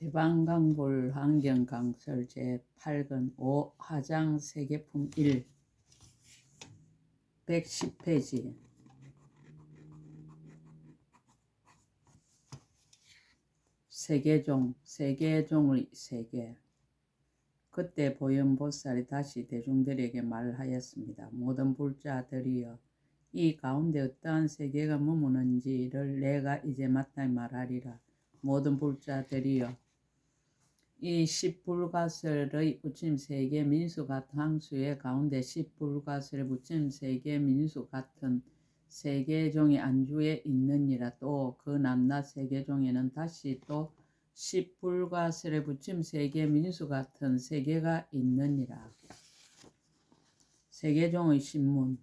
대방강볼 환경강설 제8권 5 하장 세계품 1 110페이지 세계종의 세계. 그때 보현보살이 다시 대중들에게 말하였습니다. 모든 불자들이여, 이 가운데 어떠한 세계가 머무는지를 내가 이제 마땅히 말하리라. 모든 불자들이여, 이 십불가설의 부처님 세계 민수 같은 항수의 가운데 십불가설의 부처님 세계 민수 같은 세계종이 안주에 있느니라. 또 그 남낮 세계종에는 다시 또 십불가설의 부처님 세계 민수 같은 세계가 있느니라. 세계종의 신문.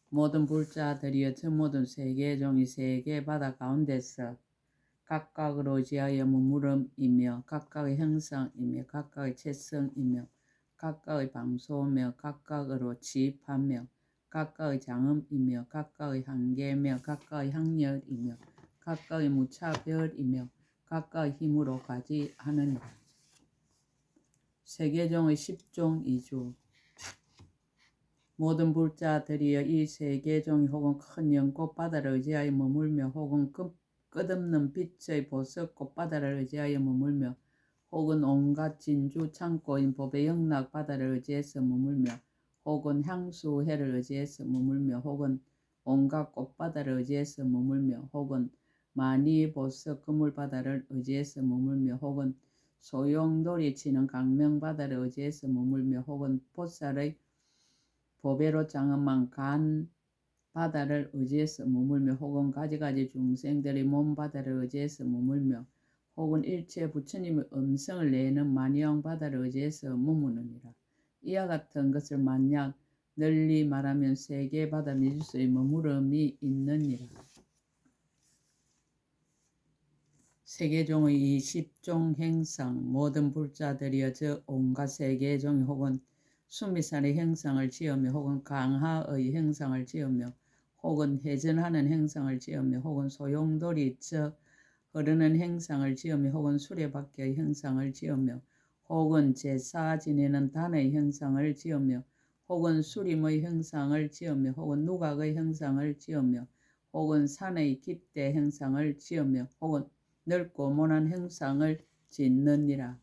모든 불자들이여, 저 모든 세계종이 세계 바다 가운데서 각각을 의지하여 머무름이며 각각의 형상이며 각각의 체성이며 각각의 방소며 각각으로 지입하며 각각의 장엄이며 각각의 한계며 각각의 학렬이며 각각의 무차별이며 각각의 힘으로 가지하느니라. 세계종의 10종 2주. 모든 불자들이여, 이 세계종이 혹은 큰 연꽃바다를 의지하여 머물며 혹은 끝없는 빛의 보석 꽃바다를 의지하여 머물며 혹은 온갖 진주 창고인 법의 영락 바다를 의지해서 머물며 혹은 향수해를 의지해서 머물며 혹은 온갖 꽃바다를 의지해서 머물며 혹은 많이 보석 그물 바다를 의지해서 머물며 혹은 소용돌이 치는 강명 바다를 의지해서 머물며 혹은 보살의 보배로 장엄한 간 바다를 의지해서 머물며 혹은 가지가지 중생들의 몸 바다를 의지해서 머물며 혹은 일체 부처님의 음성을 내는 만영 바다를 의지해서 머무느니라. 이와 같은 것을 만약 널리 말하면 세계 바다 미주소의 머무름이 있느니라. 세계종의 20종 행상. 모든 불자들이여, 저 온갖 세계종이 혹은 수미산의 행상을 지으며 혹은 강하의 행상을 지으며 혹은 회전하는 행상을 지으며 혹은 소용돌이 쳐 흐르는 행상을 지으며 혹은 수레바퀴의 행상을 지으며 혹은 제사 지내는 단의 행상을 지으며 혹은 수림의 행상을 지으며 혹은 누각의 행상을 지으며 혹은 산의 깃대 행상을 지으며 혹은 넓고 모난 행상을 짓느니라.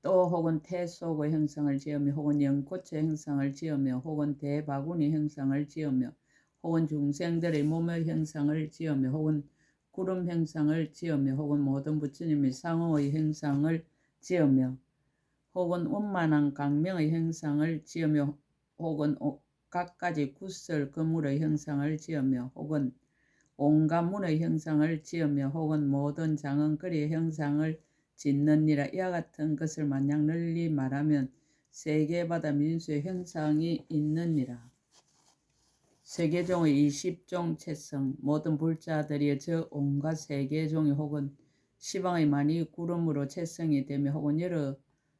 또 혹은 태속의 행상을 지으며 혹은 연꽃의 행상을 지으며 혹은 대바구니 행상을 지으며 혹은 중생들의 몸의 행상을 지으며 혹은 구름 행상을 지으며 혹은 모든 부처님의 상호의 행상을 지으며 혹은 원만한 강명의 행상을 지으며 혹은 각가지 구설 그물의 행상을 지으며 혹은 온갖 문의 형상을 지으며 혹은 모든 장언거리의 형상을 짓느니라. 이와 같은 것을 만약 널리 말하면 세계바다 민수의 형상이 있느니라. 세계종의 20종 체성. 모든 불자들이 저 온갖 세계종이 혹은 시방의 많이 구름으로 체성이 되며 혹은 여러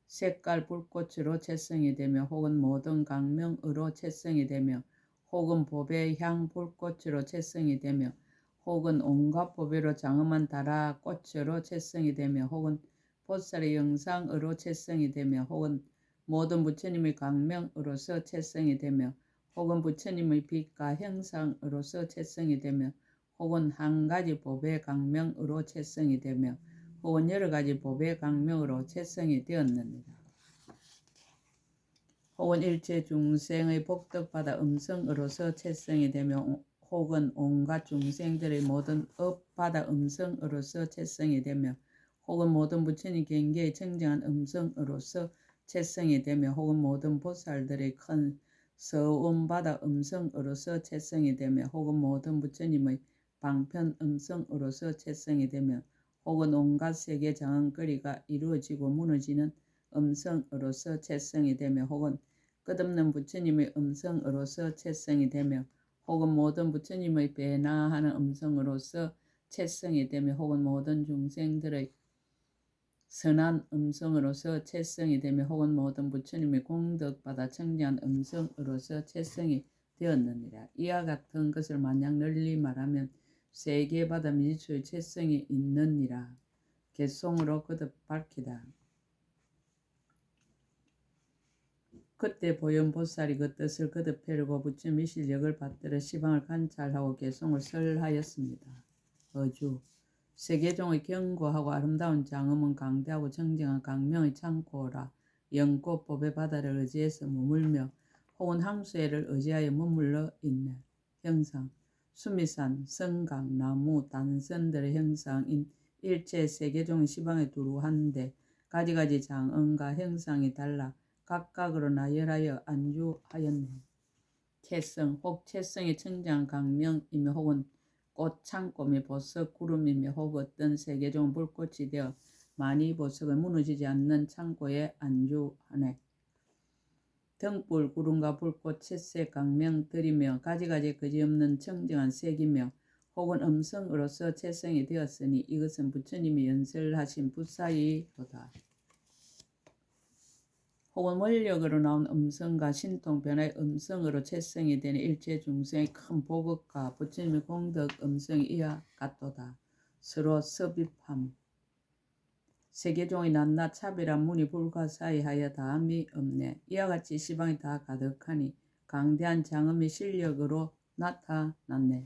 색깔 불꽃으로 체성이 되며 혹은 모든 강명으로 체성이 되며 혹은 보배 향 불꽃으로 체성이 되며 혹은 온갖 보배로 장엄한 다라 꽃으로 체성이 되며 혹은 보살의 영상으로 체성이 되며 혹은 모든 부처님의 강명으로서 체성이 되며 혹은 부처님의 빛과 형상으로서 체성이 되며 혹은 한 가지 보배 강명으로 체성이 되며 혹은 여러 가지 보배 강명으로 체성이 되었느니라. 혹은 일체 중생의 복덕받아 음성으로서 체성이 되며 혹은 온갖 중생들의 모든 업받아 음성으로서 체성이 되며 혹은 모든 부처님 경계의 청정한 음성으로서 체성이 되며 혹은 모든 보살들의 큰 서운받아 음성으로서 체성이 되며 혹은 모든 부처님의 방편 음성으로서 체성이 되며 혹은 온갖 세계 장언거리가 이루어지고 무너지는 음성으로서 체성이 되며 혹은 끝없는 부처님의 음성으로서 체성이 되며 혹은 모든 부처님의 배나하는 음성으로서 체성이 되며 혹은 모든 중생들의 선한 음성으로서 체성이 되며 혹은 모든 부처님의 공덕받아 청정한 음성으로서 체성이 되었느니라. 이와 같은 것을 만약 널리 말하면 세계바다 미지수의 체성이 있느니라. 개송으로 거듭 밝히다. 그때 보현보살이 그 뜻을 거듭 펴고 부처님의 실력을 받들어 시방을 관찰하고 개송을 설하였습니다. 어주 세계종의 견고하고 아름다운 장엄은 강대하고 정정한 강명의 창고라. 영꽃법의 바다를 의지해서 머물며 혹은 항수해를 의지하여 머물러 있는 형상. 수미산, 성강, 나무, 단선들의 형상인 일체 세계종의 시방에 두루 한데 가지가지 장엄과 형상이 달라 각각으로 나열하여 안주하였네. 채성, 혹 채성의 청장 강명이며 혹은 꽃 창고며 보석 구름이며 혹 어떤 세계종 불꽃이 되어 많이 보석을 무너지지 않는 창고에 안주하네. 등불 구름과 불꽃 채색 강명들이며 가지가지 그지없는 청정한 색이며 혹은 음성으로서 채성이 되었으니 이것은 부처님이 연설하신 부사이로다. 혹은 원력으로 나온 음성과 신통 변화의 음성으로 채성이 되는 일체 중생의 큰 보급과 부처님의 공덕 음성이 이와 같도다. 서로 섭입함. 세계종의 낱낱 차별한 문이 불가사의하여 다함이 없네. 이와 같이 시방이 다 가득하니 강대한 장엄의 실력으로 나타났네.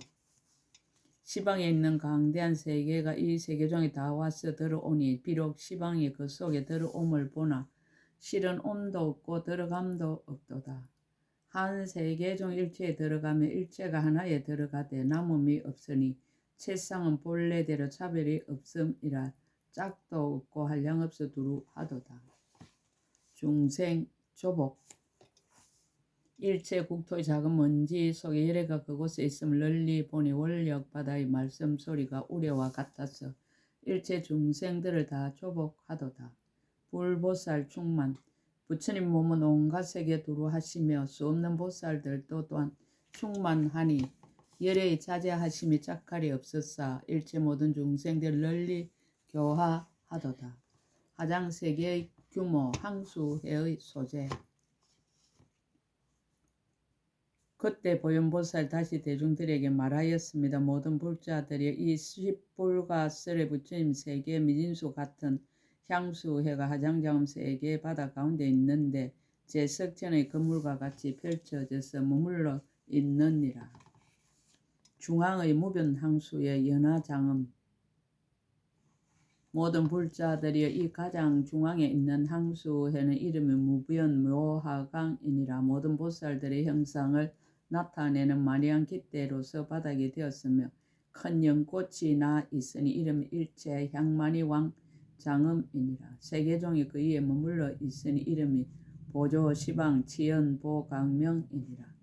시방에 있는 강대한 세계가 이 세계종에 다 와서 들어오니 비록 시방이 그 속에 들어옴을 보나 실은 온도 없고 들어감도 없도다. 한 세계종 일체에 들어가면 일체가 하나에 들어가되 남음이 없으니 채상은 본래대로 차별이 없음이라 짝도 없고 한량없어 두루하도다. 중생 조복 일체 국토의 작은 먼지 속에 열애가 그곳에 있음을 널리 보니 원력 바다의 말씀소리가 우레와 같아서 일체 중생들을 다 조복하도다. 불보살 충만 부처님 몸은 온갖 세계에 두루 하시며 수 없는 보살들도 또한 충만하니 열애의 자제하심이 짝갈이 없었사 일체 모든 중생들 널리 교화하도다. 하장세계의 규모 항수해의 소재 그때 보현보살 다시 대중들에게 말하였습니다. 모든 불자들이 이 십불과 설의 부처님 세계 미진수 같은 향수해가 하장자음 세계의 바다 가운데 있는데 제 석천의 건물과 같이 펼쳐져서 머물러 있느니라. 중앙의 무변 항수의 연화장음 모든 불자들이 이 가장 중앙에 있는 항수해는 이름이 무변 묘하강이니라. 모든 보살들의 형상을 나타내는 마리안 깃대로서 바닥이 되었으며 큰 연꽃이 나 있으니 이름이 일체 향만이 왕 장음이니라. 세계종이 그 위에 머물러 있으니 이름이 보조 시방 치연 보강명이니라.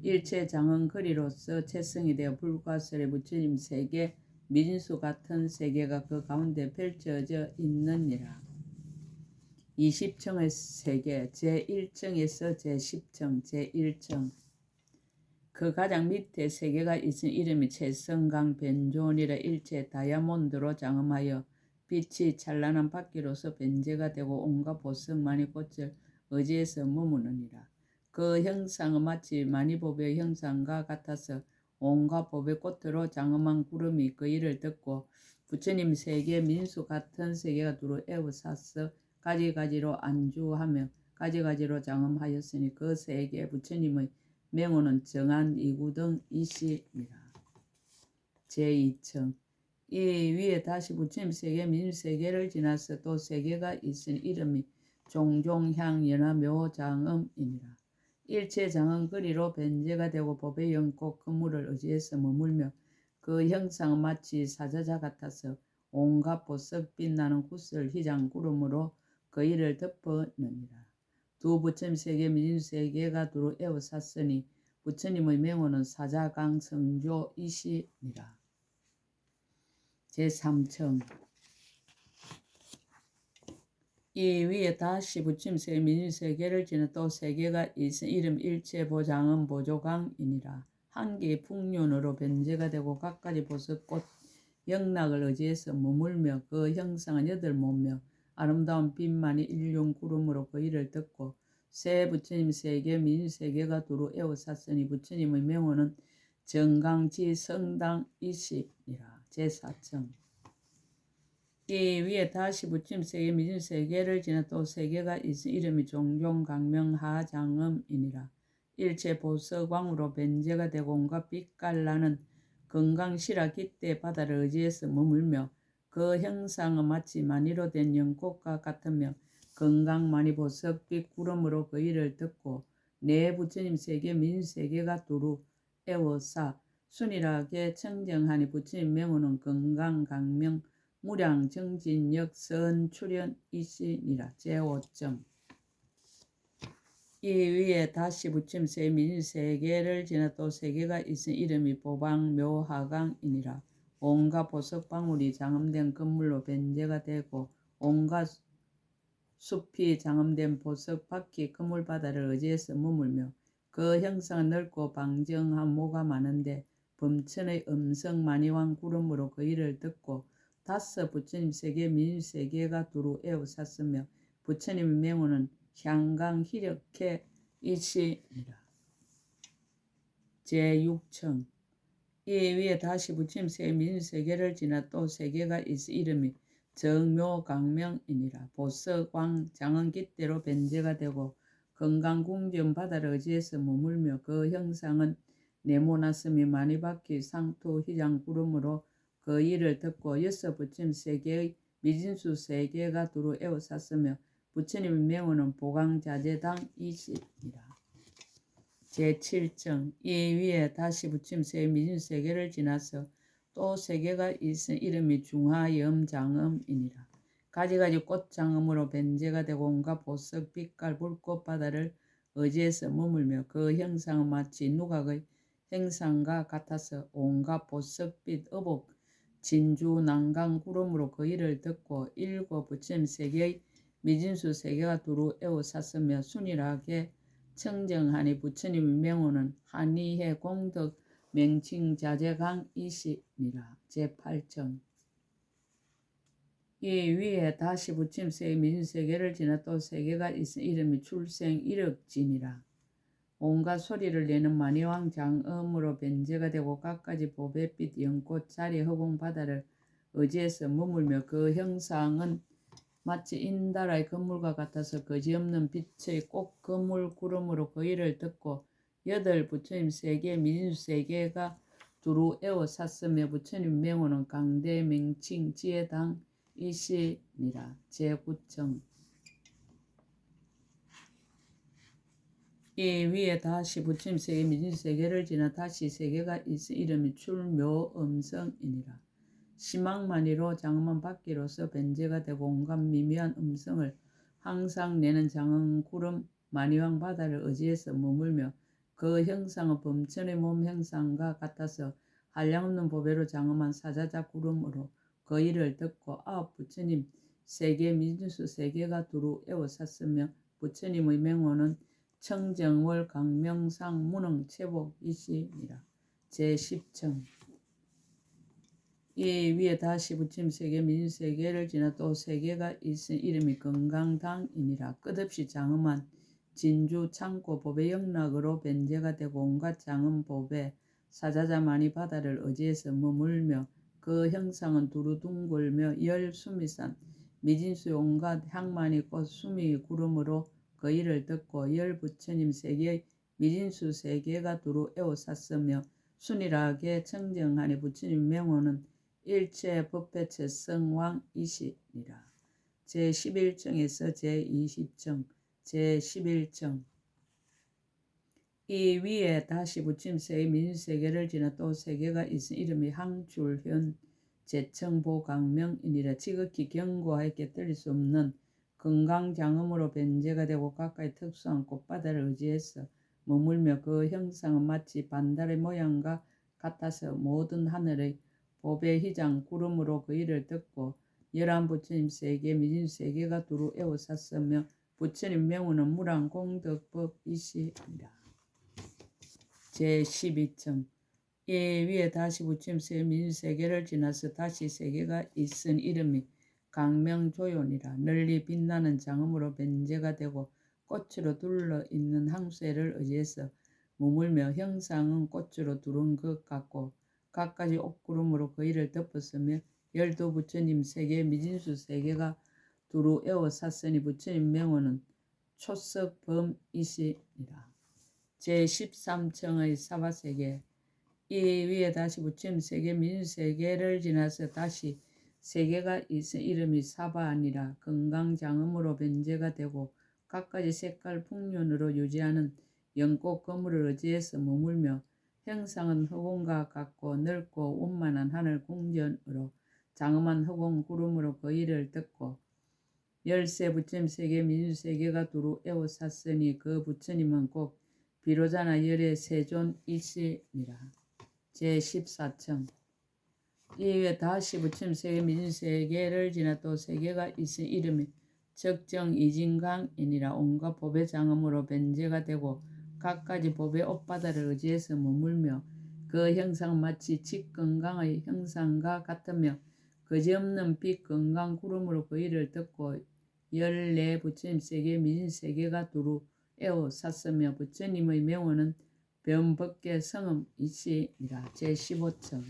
일체 장엄 거리로서 채성이 되어 불과설의 부처님 세계 미진수 같은 세계가 그 가운데 펼쳐져 있느니라. 20층의 세계 제1층에서 제10층 제1층 그 가장 밑에 세계가 있은 이름이 채성강 변존이라. 일체 다이아몬드로 장엄하여 빛이 찬란한 바퀴로서 변제가 되고 온갖 보석만이 꽃을 의지해서 머무느니라. 그 형상은 마치 마니법의 형상과 같아서 온갖 법의 꽃으로 장엄한 구름이 그 일을 듣고 부처님 세계 민수 같은 세계가 두루 에워싸서 가지가지로 안주하며 가지가지로 장엄하였으니 그 세계 부처님의 명호는 정한 이구등이시니라. 제2층 이 위에 다시 부처님 세계 민세계를 지나서 또 세계가 있으니 이름이 종종향연화묘장음이니라. 일체 장엄거리로 변제가 되고 법의 영꽃 그물을 의지해서 머물며 그 형상은 마치 사자자 같아서 온갖 보석 빛나는 구슬 희장 구름으로 그 일을 덮어느니라. 두 부처님 세계 민세계가 두루 에워쌌으니 부처님의 명호는 사자강 성조이시니라. 제3층 이 위에 다시 부처님 세계 민세계를 지나 또 세계가 있은 이름 일체 보장은 보조강이니라. 한 개의 풍륜으로 변제가 되고 갖가지 보석꽃 영락을 의지해서 머물며 그 형상은 8몸며 아름다운 빛만이 일륜 구름으로 그 일을 듣고 새 부처님 세계 민세계가 두루 에워쌌으니 부처님의 명호는 정강지 성당이시니라. 제4층 이 위에 다시 붙임 세계 미진 세계를 지나 또 세계가 있은 이름이 종종강명하장음이니라. 일체 보석왕으로 변제가 되고 온갖 빛깔나는 건강시라 깃대 바다를 의지해서 머물며 그 형상은 마치 만이로 된 연꽃과 같으며 건강만이 보석빛 구름으로 그 일을 듣고 내 부처님 세계 민세계가 두루 애워싸 순일하게 청정하니 부처님 명호는 건강강명 무량정진역 선출현이시니라. 제5점 이 위에 다시 붙임 세 민세계를 지나 또 세계가 있은 이름이 보방묘하강이니라. 온갖 보석방울이 장엄된 건물로 변제가 되고 온갖 숲이 장엄된 보석 바퀴 그물바다를 의지해서 머물며 그 형상은 넓고 방정한 모가 많은데 범천의 음성만이왕 구름으로 그 일을 듣고 다섯 부처님 세계 민세계가 두루 에워쌌으며 부처님의 명호는 향강희력해 이시니라. 제6청 이 위에 다시 부처님 세계 민세계를 지나 또 세계가 있어 이름이 정묘강명이니라. 보석왕 장언깃대로 변제가 되고 건강궁전 바다를 의지해서 머물며 그 형상은 네모나스미 많이 박히 상토 희장 구름으로 그 일을 듣고 여섯 부처님 세계의 미진수 세계가 두루 에워쌌으며 부처님의 명호는 보강자재당이시니라. 제7정 이 위에 다시 부처님 세계 미진수 세계를 지나서 또 세계가 있은 이름이 중화염장음이니라. 가지가지 꽃장음으로 변제가 되고 온갖 보석 빛깔 불꽃 바다를 의지해서 머물며 그 형상은 마치 누각의 형상과 같아서 온갖 보석빛 어복 진주 난강 구름으로 그 일을 듣고 일곱 부처님 세계의 미진수 세계가 두루 에워쌌으며 순일하게 청정하니 부처님의 명호는 한의해 공덕 명칭자재강이시니라. 제8정 이 위에 다시 부처님 세계 민세계를 지나 또 세계가 있은 이름이 출생이력지니라. 온갖 소리를 내는 만이왕 장음으로 변제가 되고 갖가지 보배빛 연꽃 자리 허공 바다를 의지해서 머물며 그 형상은 마치 인달의 건물과 같아서 거지없는 빛의 꽃 건물 구름으로 그 일을 듣고 여덟 부처님 세계 미진수 세계가 두루 에워쌌으며 부처님 명호는 강대 명칭 지혜당이시니라. 제9청 이 위에 다시 부처님 세계 미진수 세계를 지나 다시 세계가 있어 이름이 출묘음성이니라. 심망만이로 장엄한 바퀴로서 변제가 되고 온갖 미미한 음성을 항상 내는 장엄 구름 만이왕 바다를 의지해서 머물며 그 형상은 범천의 몸 형상과 같아서 한량없는 보배로 장엄한 사자자 구름으로 그 일을 듣고 아홉 부처님 세계 미진수 세계가 두루 에워쌌으며 부처님의 명호는 청정월 강명상 무능 체복이시니라. 제10청 이 위에 다시 부처님 세계 미진수 세계를 지나 또 세계가 있은 이름이 건강당이니라. 끝없이 장엄한 진주 창고 보배 영락으로 변제가 되고 온갖 장엄 보배 사자자만이 바다를 의지해서 머물며 그 형상은 두루 둥글며 열 수미산 미진수의 온갖 향만이 꽃 수미 구름으로 그 일을 듣고 열 부처님 세계의 미진수 세계가 두루 에워쌌으며 순일하게 청정하니 부처님 명호는 일체 법회체 성왕이시니라. 제11정에서 제20정 제11정 이 위에 다시 부처님 세계 민세계를 지나 또 세계가 있은 이름이 항출현 제청보강명이니라. 지극히 견고하게 깨뜨릴 수 없는 건강장음으로 변제가 되고 각가의 특수한 꽃바다를 의지해서 머물며 그 형상은 마치 반달의 모양과 같아서 모든 하늘의 보배희장 구름으로 그 일을 듣고 열한 부처님 세계 미진수 세계가 두루 에워쌌으며 부처님 명호는 무량공덕법이시니라. 제12청 이 위에 다시 부처님 세계 미진수 세계를 지나서 다시 세계가 있은 이름이 강명조연이라. 널리 빛나는 장음으로 변제가 되고 꽃으로 둘러있는 항쇠를 의지해서 머물며 형상은 꽃으로 두른 것 같고 갖가지 옷구름으로 그 일을 덮었으며 열도 부처님 세계 미진수 세계가 두루 에워쌌으니 부처님 명호는 초석범이시니라. 제13층의 사바세계. 이 위에 다시 부처님 세계 민세계를 지나서 다시 세계가 있어 이름이 사바 아니라 건강장음으로 변제가 되고 갖가지 색깔 풍륜으로 유지하는 연꽃 거물을 의지해서 머물며 형상은 허공과 같고 넓고 원만한 하늘 궁전으로 장엄한 허공 구름으로 그 일을 듣고 열세 부처님 세계 민수세계가 두루 에워쌌으니 그 부처님은 곧 비로자나 열의 세존이시니라. 제14층. 이에 다시 부처님 세계 민수세계를 지나 또 세계가 있은 이름이 적정 이진강이니라. 온갖 법의 장엄으로 변제가 되고 갖가지 법의 옷바다를 의지해서 머물며 그 형상 마치 직건강의 형상과 같으며 그지없는 빛 건강 구름으로 그 일을 듣고 14 부처님 세계 민세계가 두루 에워쌌으며 부처님의 명호는 변법계 성음이시니라. 제15층.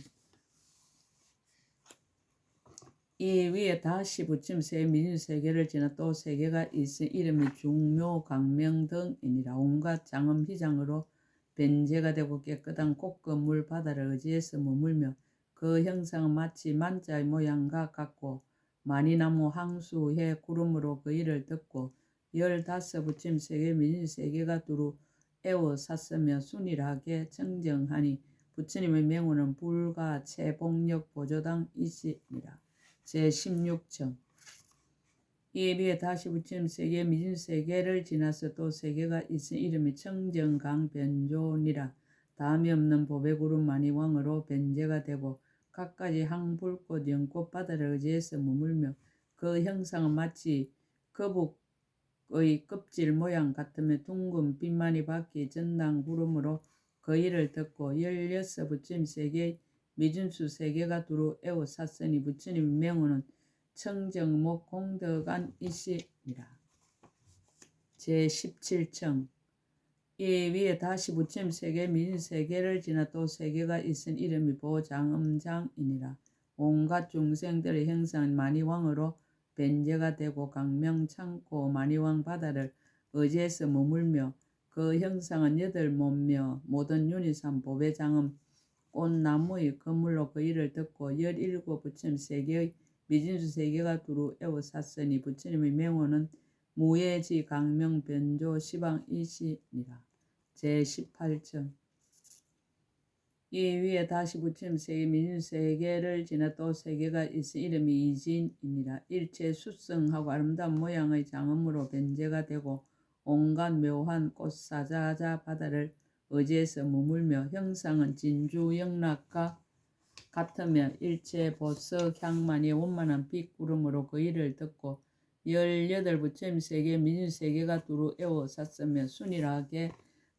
이 위에 다시 부처님 세계 민세계를 지나 또 세계가 있은 이름이 중묘 강명 등이니라. 온갖 장엄 희장으로 변제가 되고 깨끗한 꽃건물 바다를 의지해서 머물며 그 형상은 마치 만자의 모양과 같고 마니나무 항수 해 구름으로 그 일을 듣고 15 부처님 세계 민세계가 두루 에워쌌으며 순일하게 청정하니 부처님의 명호는 불가 채복력 보조당이시니라. 제16층. 이에 비해 다시 부처님 세계 미진세계를 지나서 또 세계가 있은 이름이 청정강변조니라. 다음이 없는 법의 구름 마니왕으로 변제가 되고 갖가지 항불꽃 연꽃 바다를 의지해서 머물며 그 형상은 마치 거북의 껍질 모양 같으며 둥근 빛만이 바퀴 전당 구름으로 그 일을 듣고 16 부처님 세계 미준수 세계가 두루 에워쌌으니 부처님 명호는 청정목 공덕안이시니라. 제17층. 이 위에 다시 부처님 세계 민세계를 지나 또 세계가 있은 이름이 보장음장이니라. 온갖 중생들의 형상은 마니왕으로 변제가 되고 강명 창고 마니왕 바다를 의지해서 머물며 그 형상은 8몸며 모든 유니산 보배장음 꽃나무의 건물로 그 일을 듣고 17 부처님 세계의 미진수 세계가 두루 에워쌌으니 부처님의 명호는 무예지 강명 변조 시방이시니라. 제18층. 이 위에 다시 부처님 세계 민진수 세계를 지나 또 세계가 있은 이름이 이진이니라. 일체 수성하고 아름다운 모양의 장엄으로 변제가 되고 온갖 묘한 꽃사자자 바다를 의지해서 머물며 형상은 진주 영락과 같으며 일체 보석 향만이 원만한 빛구름으로 그 일을 듣고 18 부처님 세계 민수세계가 두루 에워쌌으며 순일하게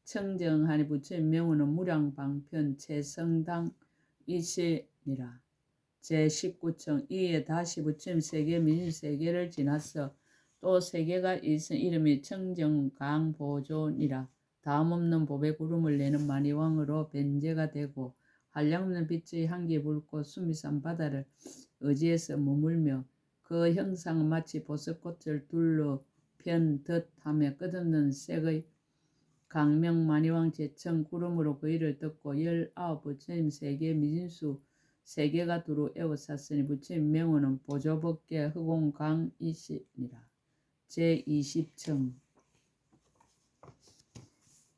청정하니 부처님 명호는 무량방편 최성당이시니라. 제19층. 이에 다시 부처님 세계 민수세계를 지나서 또 세계가 있은 이름이 청정강보존이라. 다음 없는 법의 구름을 내는 마니왕으로 변제가 되고 한량없는 빛의 향기 불꽃 수미산 바다를 의지해서 머물며 그 형상은 마치 보석꽃을 둘러 편 듯하며 끝없는 색의 강명 마니왕 제청 구름으로 그 일을 듣고 19 부처님 세계 미진수 세계가 두루 에워쌌으니 부처님 명호는 보조법계 허공강이시니라. 제20층.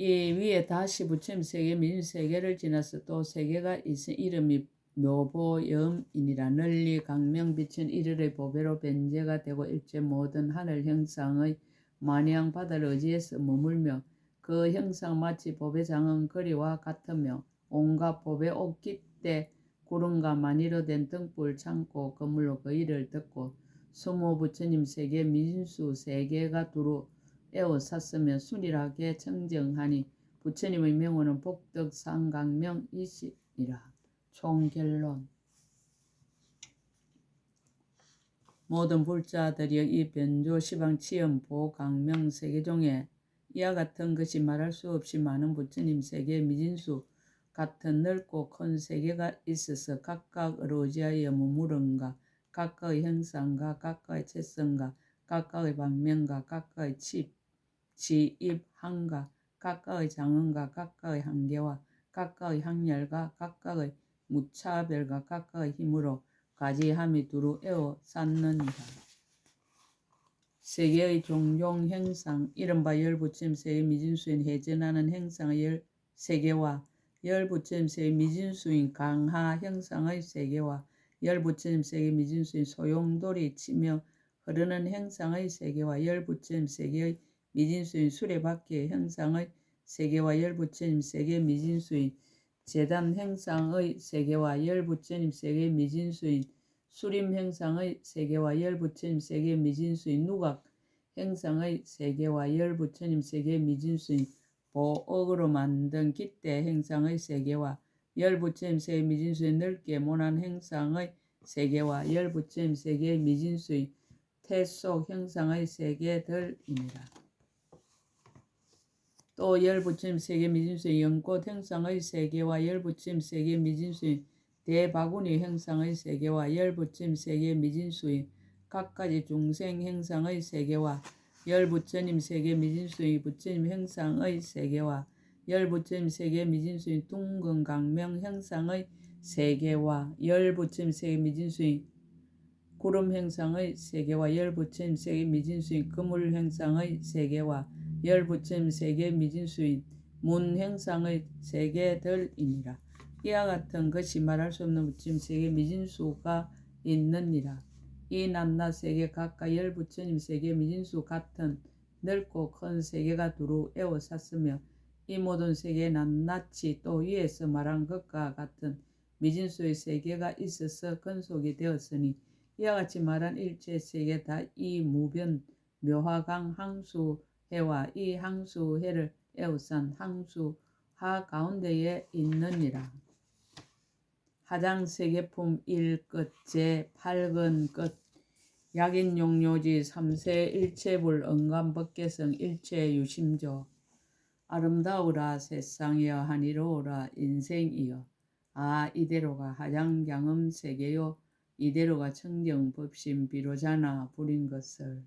이 위에 다시 부처님 세계 민세계를 지나서 또 세계가 있은 이름이 묘보염이니라. 널리 강명 비친 일일의 보배로 변제가 되고 일체 모든 하늘 형상의 마니왕 바다를 의지해서 머물며 그 형상 마치 법의 장은 거리와 같으며 온갖 법의 옥깃대 구름과 마니로 된 등불 창고 건물로 그 일을 듣고 20 부처님 세계 민수 세계가 두루 에워쌌으며 순일하게 청정하니 부처님의 명호는 복덕상강명이시니라. 총결론. 모든 불자들이여 이 변조 시방 치엄 보강명 세계 중에 이와 같은 것이 말할 수 없이 많은 부처님 세계 미진수 같은 넓고 큰 세계가 있어서 각각을 의지하여 머무른가 각각의 형상과 각각의 채성과 각각의 방면과 각각의 지입, 항과 각각의 장언과 각각의 한계와 각각의 항열과 각각의 무차별과 각각의 힘으로 가지함이 두루 에워 쌓느니라. 세계의 종종 형상, 이른바 열부처럼 세계 미진수인 해전하는 형상의 세계와 열부처럼 세계 미진수인 강하 형상의 세계와 열부처럼 세계 미진수인 소용돌이 치며 흐르는 형상의 세계와 열부처럼 세계의 미진수인 수레바퀴의 형상의 세계와 열부처럼 세계 미진수인 재단 형상의 세계와 열부처럼 세계 미진수인 수림 형상의 세계와 열부처럼 세계 미진수인 누각 형상의 세계와 열부처럼 세계 미진수인 보억으로 만든 깃대 형상의 세계와 열부처럼 세계 미진수인 넓게 모난 형상의 세계와 열부처럼 세계 미진수인 태속 형상의 세계들이니라. 또 열부처럼 세계 미진수인 연꽃 형상의 세계와 열부처럼 세계 미진수인 대바구니 형상의 세계와 열부처럼 세계 미진수인 각가지 중생 형상의 세계와 열부처님 세계 미진수인 부처님 형상의 세계와 열부처님 세계 미진수인 둥근 강명 형상의 세계와 열부처님 세계 미진수인 구름 형상의 세계와 열부처님 세계 미진수인 그물 형상의 세계와 열부처님 세계 미진수인 문 형상의 세계들이니라. 이와 같은 것이 말할 수 없는 부처님 세계 미진수가 있느니라. 이 낱낱 세계 각각 열부처님 세계 미진수 같은 넓고 큰 세계가 두루 에워쌌으며 이 모든 세계에 낱낱이 또 위에서 말한 것과 같은 미진수의 세계가 있어서 근속이 되었으니 이와 같이 말한 일체 세계 다 이 무변 묘화강 항수해와 이 항수해를 에워싼 항수하 가운데에 있느니라. 하장 세계품 1끝 제8근 끝 약인용료지 3세 일체불 언감법계성 일체유심조 아름다우라 세상이여 한이로우라 인생이여 아 이대로가 하장경음 세계요 이대로가 청정법심 비로자나 불인 것을